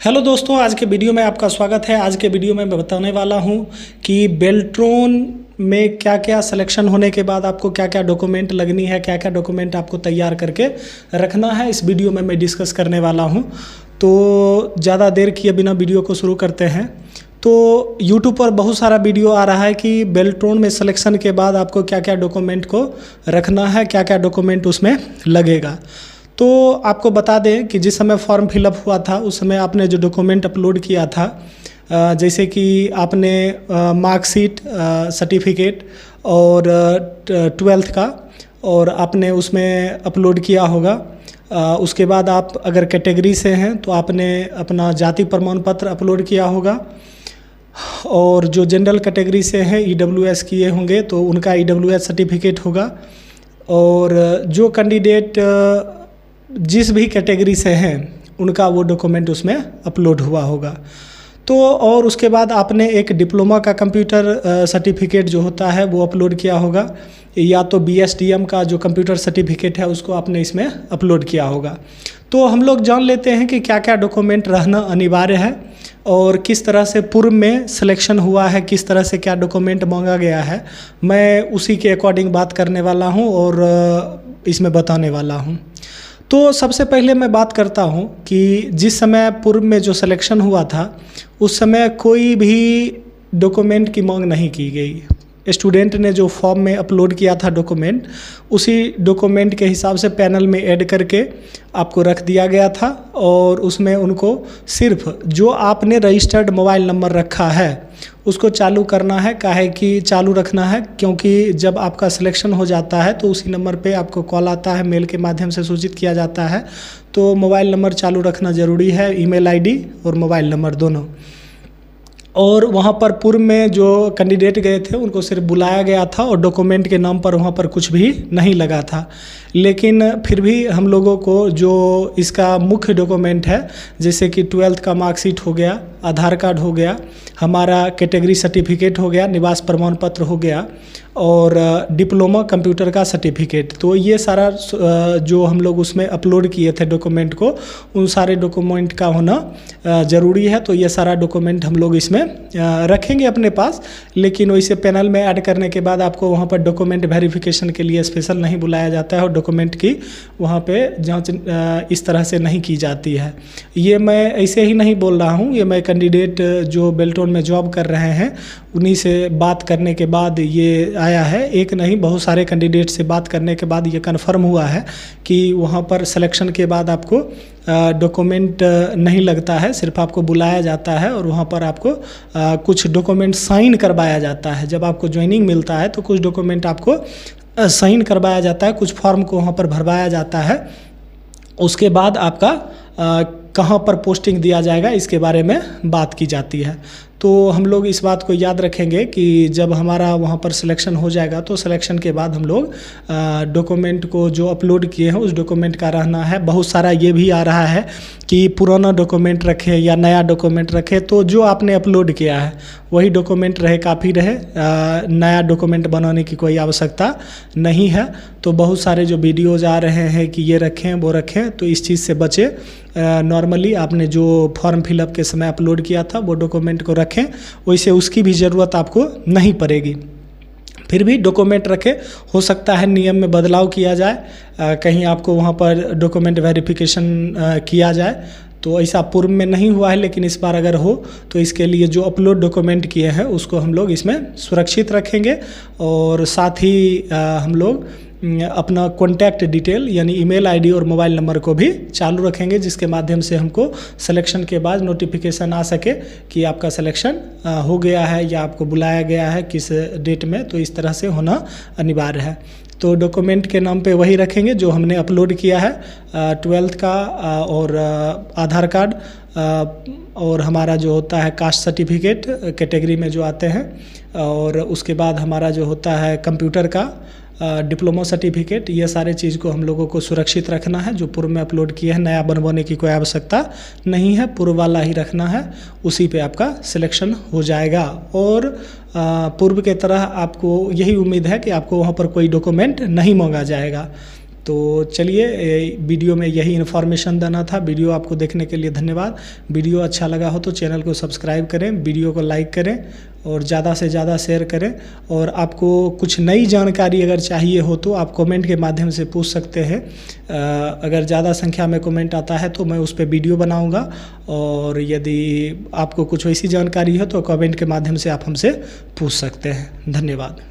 Hello दोस्तों, आज के वीडियो में आपका स्वागत है। आज के वीडियो में मैं बताने वाला हूं कि बेल्ट्रॉन में क्या क्या सिलेक्शन होने के बाद आपको क्या क्या डॉक्यूमेंट लगनी है, क्या क्या डॉक्यूमेंट आपको तैयार करके रखना है। इस वीडियो में मैं डिस्कस करने वाला हूं। तो ज़्यादा देर किए बिना वीडियो को शुरू करते हैं। तो यूट्यूब पर बहुत सारा वीडियो आ रहा है कि बेल्ट्रॉन में सिलेक्शन के बाद आपको क्या क्या डॉक्यूमेंट को रखना है, क्या क्या डॉक्यूमेंट उसमें लगेगा। तो आपको बता दें कि जिस समय फॉर्म फिलअप हुआ था उस समय आपने जो डॉक्यूमेंट अपलोड किया था, जैसे कि आपने मार्कशीट, सर्टिफिकेट और 12th का, और आपने उसमें अपलोड किया होगा। उसके बाद आप अगर कैटेगरी से हैं तो आपने अपना जाति प्रमाण पत्र अपलोड किया होगा, और जो जनरल कैटेगरी से हैं EWS किए होंगे तो उनका EWS सर्टिफिकेट होगा। और जो कैंडिडेट जिस भी कैटेगरी से हैं उनका वो डॉक्यूमेंट उसमें अपलोड हुआ होगा। तो और उसके बाद आपने एक डिप्लोमा का कंप्यूटर सर्टिफिकेट जो होता है वो अपलोड किया होगा, या तो BSDM का जो कंप्यूटर सर्टिफिकेट है उसको आपने इसमें अपलोड किया होगा। तो हम लोग जान लेते हैं कि क्या क्या डॉक्यूमेंट रहना अनिवार्य है और किस तरह से पूर्व में सिलेक्शन हुआ है, किस तरह से क्या डॉक्यूमेंट मांगा गया है। मैं उसी के अकॉर्डिंग बात करने वाला हूँ और इसमें बताने वाला हूँ। तो सबसे पहले मैं बात करता हूँ कि जिस समय पूर्व में जो सिलेक्शन हुआ था उस समय कोई भी डॉक्यूमेंट की मांग नहीं की गई। स्टूडेंट ने जो फॉर्म में अपलोड किया था डॉक्यूमेंट, उसी डॉक्यूमेंट के हिसाब से पैनल में ऐड करके आपको रख दिया गया था। और उसमें उनको सिर्फ जो आपने रजिस्टर्ड मोबाइल नंबर रखा है उसको चालू करना है। काहे कि चालू रखना है, क्योंकि जब आपका सिलेक्शन हो जाता है तो उसी नंबर पे आपको कॉल आता है, मेल के माध्यम से सूचित किया जाता है। तो मोबाइल नंबर चालू रखना ज़रूरी है, ईमेल ID और मोबाइल नंबर दोनों। और वहाँ पर पूर्व में जो कैंडिडेट गए थे उनको सिर्फ बुलाया गया था और डॉक्यूमेंट के नाम पर वहाँ पर कुछ भी नहीं लगा था। लेकिन फिर भी हम लोगों को जो इसका मुख्य डॉक्यूमेंट है, जैसे कि 12th का मार्कशीट हो गया, आधार कार्ड हो गया, हमारा कैटेगरी सर्टिफिकेट हो गया, निवास प्रमाण पत्र हो गया, और डिप्लोमा कंप्यूटर का सर्टिफिकेट। तो ये सारा जो हम लोग उसमें अपलोड किए थे डॉक्यूमेंट को, उन सारे डॉक्यूमेंट का होना ज़रूरी है। तो ये सारा डॉक्यूमेंट हम लोग इसमें रखेंगे अपने पास। लेकिन वैसे पैनल में ऐड करने के बाद आपको वहाँ पर डॉक्यूमेंट वेरिफिकेशन के लिए स्पेशल नहीं बुलाया जाता है और डॉक्यूमेंट की वहाँ पे जांच इस तरह से नहीं की जाती है। ये मैं ऐसे ही नहीं बोल रहा हूँ, ये मैं कैंडिडेट जो बेल्ट्रॉन में जॉब कर रहे हैं उन्हीं से बात करने के बाद ये आया है। एक नहीं, बहुत सारे कैंडिडेट से बात करने के बाद ये कन्फर्म हुआ है कि वहाँ पर सिलेक्शन के बाद आपको डॉक्यूमेंट नहीं लगता है, सिर्फ आपको बुलाया जाता है और वहाँ पर आपको कुछ डॉक्यूमेंट साइन करवाया जाता है। जब आपको ज्वाइनिंग मिलता है तो कुछ डॉक्यूमेंट आपको साइन करवाया जाता है, कुछ फॉर्म को वहाँ पर भरवाया जाता है। उसके बाद आपका कहाँ पर पोस्टिंग दिया जाएगा इसके बारे में बात की जाती है। तो हम लोग इस बात को याद रखेंगे कि जब हमारा वहाँ पर सिलेक्शन हो जाएगा तो सिलेक्शन के बाद हम लोग डॉक्यूमेंट को जो अपलोड किए हैं उस डॉक्यूमेंट का रहना है। बहुत सारा ये भी आ रहा है कि पुराना डॉक्यूमेंट रखे या नया डॉक्यूमेंट रखे, तो जो आपने अपलोड किया है वही डॉक्यूमेंट रहे, काफ़ी रहे। नया डॉक्यूमेंट बनाने की कोई आवश्यकता नहीं है। तो बहुत सारे जो वीडियोज़ आ रहे हैं कि ये रखें वो रखें, तो इस चीज़ से बचे। नॉर्मली आपने जो फॉर्म फिलअप के समय अपलोड किया था वो डॉक्यूमेंट को रखें, वैसे उसकी भी ज़रूरत आपको नहीं पड़ेगी। फिर भी डॉक्यूमेंट रखें, हो सकता है नियम में बदलाव किया जाए, कहीं आपको वहाँ पर डॉक्यूमेंट वेरिफिकेशन किया जाए। तो ऐसा पूर्व में नहीं हुआ है, लेकिन इस बार अगर हो तो इसके लिए जो अपलोड डॉक्यूमेंट किए हैं उसको हम लोग इसमें सुरक्षित रखेंगे। और साथ ही हम लोग अपना कॉन्टैक्ट डिटेल यानी ईमेल ID और मोबाइल नंबर को भी चालू रखेंगे, जिसके माध्यम से हमको सिलेक्शन के बाद नोटिफिकेशन आ सके कि आपका सिलेक्शन हो गया है या आपको बुलाया गया है किस डेट में। तो इस तरह से होना अनिवार्य है। तो डॉक्यूमेंट के नाम पे वही रखेंगे जो हमने अपलोड किया है, 12th का और आधार कार्ड, और हमारा जो होता है कास्ट सर्टिफिकेट कैटेगरी में जो आते हैं, और उसके बाद हमारा जो होता है कंप्यूटर का डिप्लोमा सर्टिफिकेट। ये सारे चीज़ को हम लोगों को सुरक्षित रखना है। जो पूर्व में अपलोड किए हैं, नया बनवाने की कोई आवश्यकता नहीं है, पूर्व वाला ही रखना है, उसी पे आपका सिलेक्शन हो जाएगा। और पूर्व के तरह आपको यही उम्मीद है कि आपको वहाँ पर कोई डॉक्यूमेंट नहीं मांगा जाएगा। तो चलिए वीडियो में यही इन्फॉर्मेशन देना था। वीडियो आपको देखने के लिए धन्यवाद। वीडियो अच्छा लगा हो तो चैनल को सब्सक्राइब करें, वीडियो को लाइक करें और ज़्यादा से ज़्यादा शेयर करें। और आपको कुछ नई जानकारी अगर चाहिए हो तो आप कमेंट के माध्यम से पूछ सकते हैं। अगर ज़्यादा संख्या में कमेंट आता है तो मैं उस पर वीडियो बनाऊंगा। और यदि आपको कुछ वैसी जानकारी हो तो कमेंट के माध्यम से आप हमसे पूछ सकते हैं। धन्यवाद।